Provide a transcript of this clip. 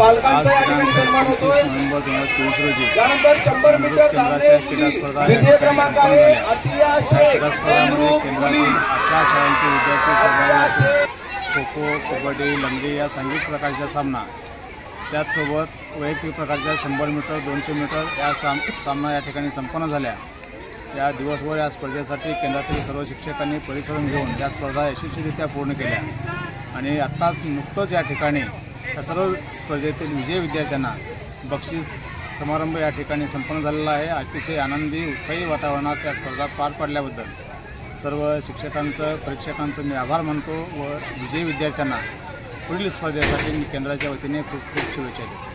आज दिनांक 29 नोव्हेंबर 2023 रोजी केंद्राच्या क्रीडा स्पर्धा या ठिकाणी संपन्न झाल्या। या क्रीडा स्पर्धांमध्ये केंद्रातील 18 शाळांचे विद्यार्थी सहभागी असून खो खो, कबड्डी, लंगडी या सांघिक प्रकारचा सामना, त्याचसोबत वैयक्तिक प्रकारच्या 100 मीटर, 200 मीटर या सामना या ठिकाणी संपन्न झाल्या। या दिवसभर या स्पर्धेसाठी केंद्रातील सर्व शिक्षकांनी परिश्रम घेऊन या स्पर्धा यशस्वीरित्या पूर्ण केल्या आणि आत्ताच नुकतंच या ठिकाणी या सर्व स्पर्धेतील विजयी विद्यार्थ्यांना बक्षीस समारंभ या ठिकाणी संपन्न झालेला आहे। अतिशय आनंदी उत्साही वातावरणात या स्पर्धा पार पडल्याबद्दल सर्व शिक्षकांचं, परीक्षकांचं मी आभार मानतो व विजयी विद्यार्थ्यांना पुढील स्पर्धेसाठी मी केंद्राच्या वतीने खूप खूप शुभेच्छा देतो।